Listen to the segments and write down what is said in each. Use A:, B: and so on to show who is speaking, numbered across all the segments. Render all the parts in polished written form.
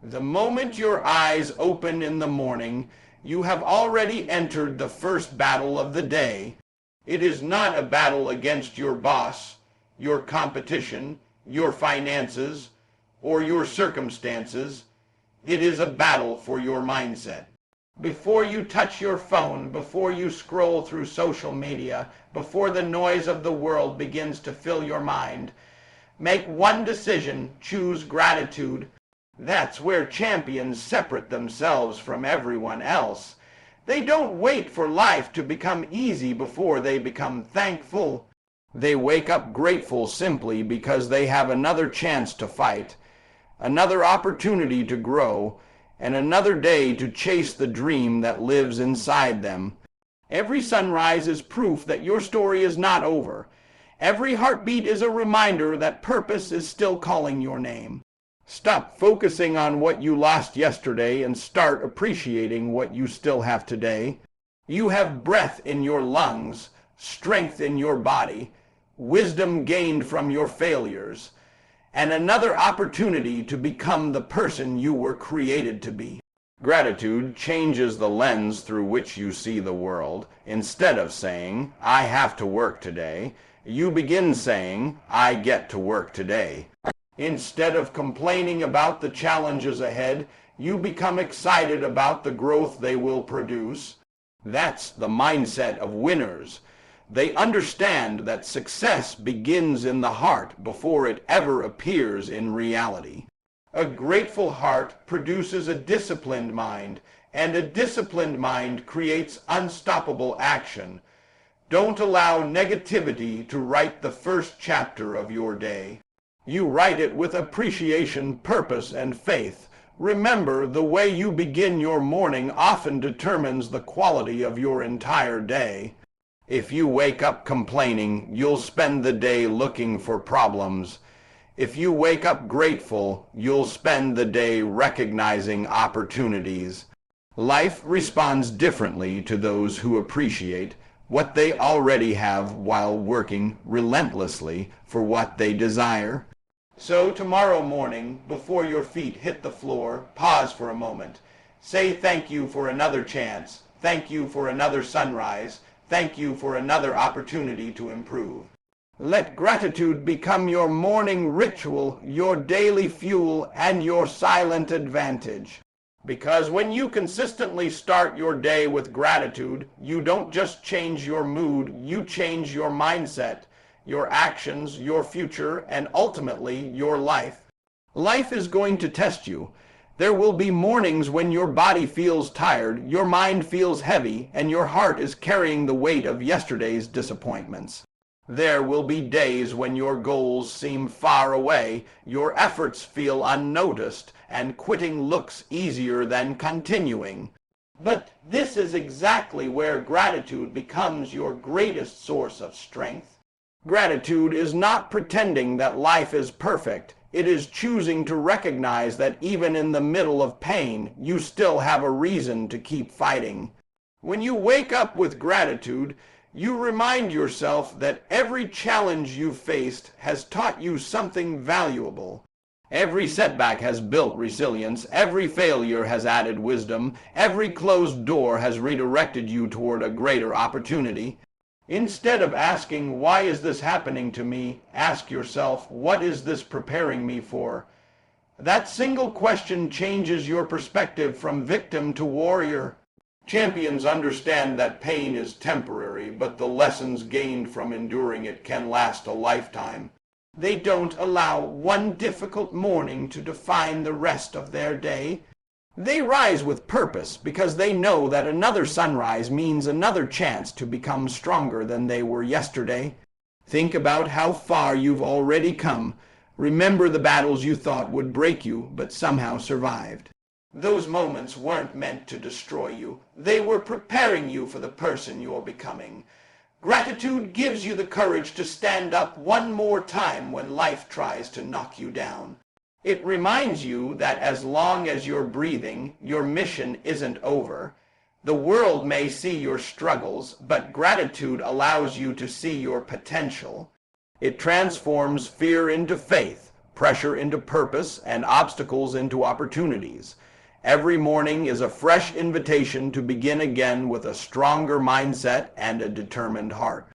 A: The moment your eyes open in the morning, you have already entered the first battle of the day. It is not a battle against your boss, your competition, your finances, or your circumstances. It is a battle for your mindset. Before you touch your phone, before you scroll through social media, before the noise of the world begins to fill your mind, make one decision: choose gratitude. That's where champions separate themselves from everyone else. They don't wait for life to become easy before they become thankful. They wake up grateful simply because they have another chance to fight, another opportunity to grow, and another day to chase the dream that lives inside them. Every sunrise is proof that your story is not over. Every heartbeat is a reminder that purpose is still calling your name. Stop focusing on what you lost yesterday and start appreciating what you still have today. You have breath in your lungs, strength in your body, wisdom gained from your failures, and another opportunity to become the person you were created to be. Gratitude changes the lens through which you see the world. Instead of saying, "I have to work today," you begin saying, "I get to work today." Instead of complaining about the challenges ahead, you become excited about the growth they will produce. That's the mindset of winners. They understand that success begins in the heart before it ever appears in reality. A grateful heart produces a disciplined mind, and a disciplined mind creates unstoppable action. Don't allow negativity to write the first chapter of your day. You write it with appreciation, purpose, and faith. Remember, the way you begin your morning often determines the quality of your entire day. If you wake up complaining, you'll spend the day looking for problems. If you wake up grateful, you'll spend the day recognizing opportunities. Life responds differently to those who appreciate what they already have while working relentlessly for what they desire. So tomorrow morning, before your feet hit the floor, pause for a moment. Say thank you for another chance. Thank you for another sunrise. Thank you for another opportunity to improve. Let gratitude become your morning ritual, your daily fuel, and your silent advantage. Because when you consistently start your day with gratitude, you don't just change your mood, you change your mindset, your actions, your future, and ultimately your life. Life is going to test you. There will be mornings when your body feels tired, your mind feels heavy, and your heart is carrying the weight of yesterday's disappointments. There will be days when your goals seem far away, your efforts feel unnoticed, and quitting looks easier than continuing. But this is exactly where gratitude becomes your greatest source of strength. Gratitude is not pretending that life is perfect. It is choosing to recognize that even in the middle of pain, you still have a reason to keep fighting. When you wake up with gratitude, you remind yourself that every challenge you've faced has taught you something valuable. Every setback has built resilience. Every failure has added wisdom. Every closed door has redirected you toward a greater opportunity. Instead of asking, "Why is this happening to me?" ask yourself, "What is this preparing me for?" That single question changes your perspective from victim to warrior. Champions understand that pain is temporary, but the lessons gained from enduring it can last a lifetime. They don't allow one difficult morning to define the rest of their day. They rise with purpose because they know that another sunrise means another chance to become stronger than they were yesterday. Think about how far you've already come. Remember the battles you thought would break you, but somehow survived. Those moments weren't meant to destroy you. They were preparing you for the person you're becoming. Gratitude gives you the courage to stand up one more time when life tries to knock you down. It reminds you that as long as you're breathing, your mission isn't over. The world may see your struggles, but gratitude allows you to see your potential. It transforms fear into faith, pressure into purpose, and obstacles into opportunities. Every morning is a fresh invitation to begin again with a stronger mindset and a determined heart.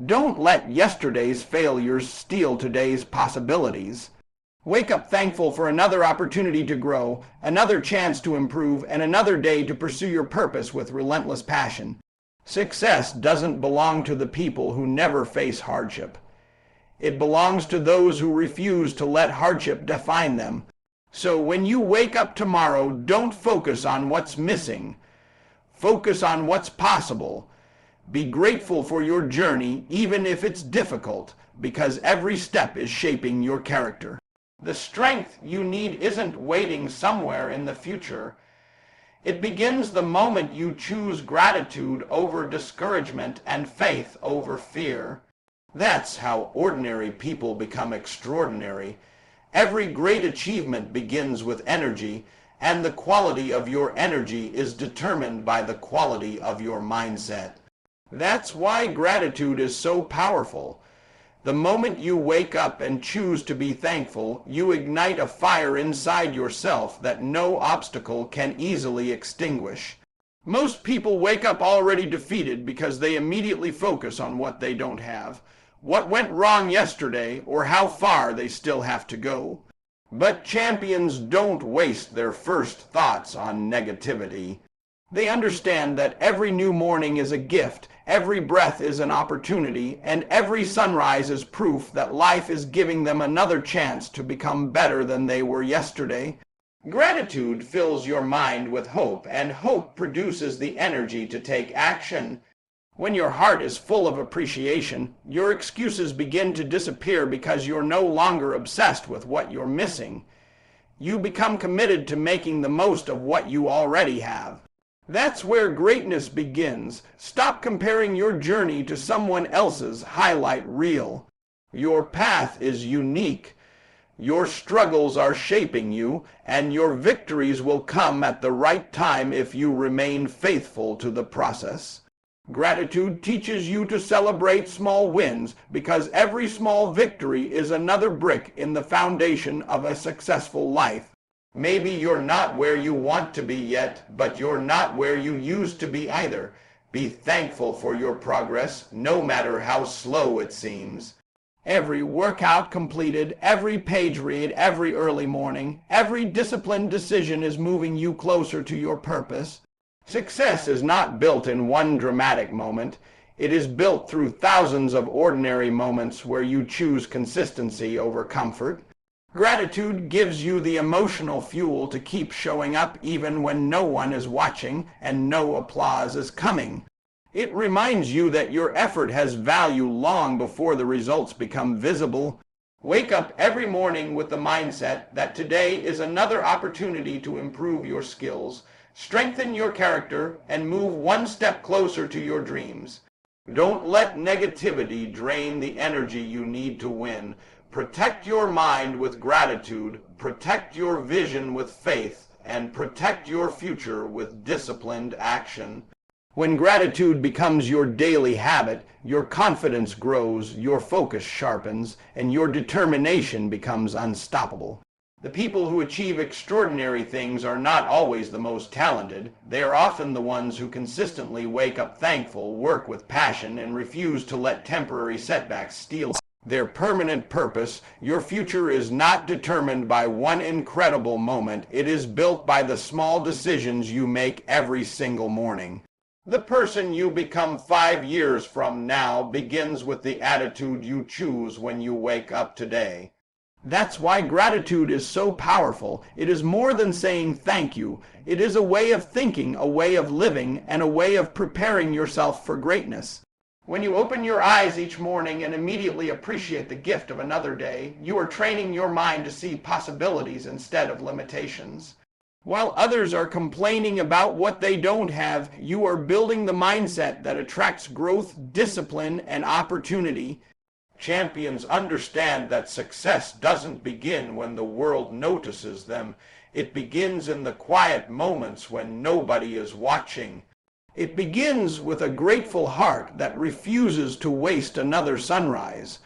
A: Don't let yesterday's failures steal today's possibilities. Wake up thankful for another opportunity to grow, another chance to improve, and another day to pursue your purpose with relentless passion. Success doesn't belong to the people who never face hardship. It belongs to those who refuse to let hardship define them. So when you wake up tomorrow, don't focus on what's missing. Focus on what's possible. Be grateful for your journey, even if it's difficult, because every step is shaping your character. The strength you need isn't waiting somewhere in the future. It begins the moment you choose gratitude over discouragement and faith over fear. That's how ordinary people become extraordinary. Every great achievement begins with energy, and the quality of your energy is determined by the quality of your mindset. That's why gratitude is so powerful. The moment you wake up and choose to be thankful, you ignite a fire inside yourself that no obstacle can easily extinguish. Most people wake up already defeated because they immediately focus on what they don't have, what went wrong yesterday, or how far they still have to go. But champions don't waste their first thoughts on negativity. They understand that every new morning is a gift, every breath is an opportunity, and every sunrise is proof that life is giving them another chance to become better than they were yesterday. Gratitude fills your mind with hope, and hope produces the energy to take action. When your heart is full of appreciation, your excuses begin to disappear because you're no longer obsessed with what you're missing. You become committed to making the most of what you already have. That's where greatness begins. Stop comparing your journey to someone else's highlight reel. Your path is unique. Your struggles are shaping you, and your victories will come at the right time if you remain faithful to the process. Gratitude teaches you to celebrate small wins, because every small victory is another brick in the foundation of a successful life. Maybe you're not where you want to be yet, but you're not where you used to be either. Be thankful for your progress, no matter how slow it seems. Every workout completed, every page read, every early morning, every disciplined decision is moving you closer to your purpose. Success is not built in one dramatic moment. It is built through thousands of ordinary moments where you choose consistency over comfort. Gratitude gives you the emotional fuel to keep showing up even when no one is watching and no applause is coming. It reminds you that your effort has value long before the results become visible. Wake up every morning with the mindset that today is another opportunity to improve your skills, strengthen your character, and move one step closer to your dreams. Don't let negativity drain the energy you need to win. Protect your mind with gratitude, protect your vision with faith, and protect your future with disciplined action. When gratitude becomes your daily habit, your confidence grows, your focus sharpens, and your determination becomes unstoppable. The people who achieve extraordinary things are not always the most talented. They are often the ones who consistently wake up thankful, work with passion, and refuse to let temporary setbacks steal their permanent purpose. Your future is not determined by one incredible moment. It is built by the small decisions you make every single morning. The person you become 5 years from now begins with the attitude you choose when you wake up today. That's why gratitude is so powerful. It is more than saying thank you. It is a way of thinking, a way of living, and a way of preparing yourself for greatness. When you open your eyes each morning and immediately appreciate the gift of another day, you are training your mind to see possibilities instead of limitations. While others are complaining about what they don't have, you are building the mindset that attracts growth, discipline, and opportunity. Champions understand that success doesn't begin when the world notices them. It begins in the quiet moments when nobody is watching. It begins with a grateful heart that refuses to waste another sunrise.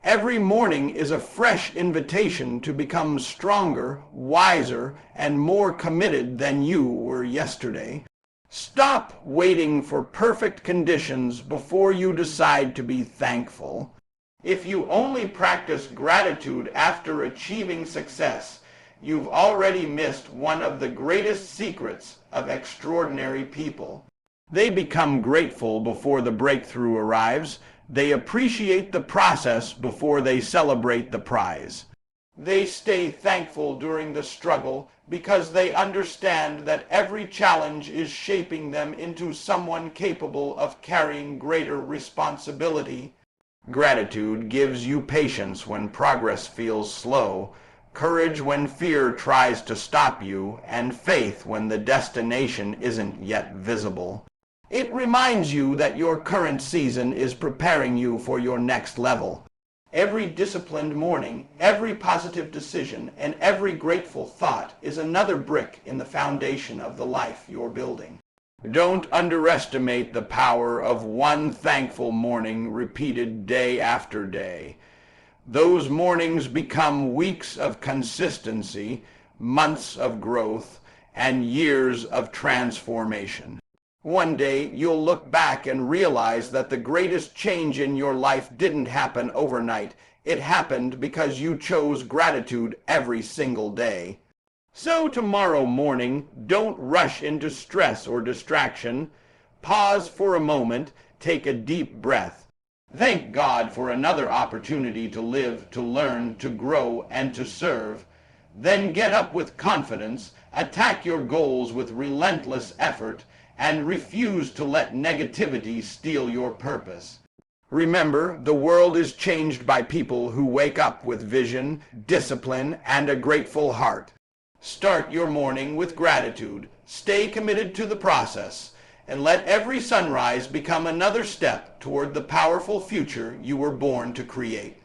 A: Every morning is a fresh invitation to become stronger, wiser, and more committed than you were yesterday. Stop waiting for perfect conditions before you decide to be thankful. If you only practice gratitude after achieving success, you've already missed one of the greatest secrets of extraordinary people. They become grateful before the breakthrough arrives. They appreciate the process before they celebrate the prize. They stay thankful during the struggle because they understand that every challenge is shaping them into someone capable of carrying greater responsibility. Gratitude gives you patience when progress feels slow, courage when fear tries to stop you, and faith when the destination isn't yet visible. It reminds you that your current season is preparing you for your next level. Every disciplined morning, every positive decision, and every grateful thought is another brick in the foundation of the life you're building. Don't underestimate the power of one thankful morning repeated day after day. Those mornings become weeks of consistency, months of growth, and years of transformation. One day, you'll look back and realize that the greatest change in your life didn't happen overnight. It happened because you chose gratitude every single day. So tomorrow morning, don't rush into stress or distraction. Pause for a moment, take a deep breath. Thank God for another opportunity to live, to learn, to grow, and to serve. Then get up with confidence, attack your goals with relentless effort, and refuse to let negativity steal your purpose. Remember, the world is changed by people who wake up with vision, discipline, and a grateful heart. Start your morning with gratitude, stay committed to the process, and let every sunrise become another step toward the powerful future you were born to create.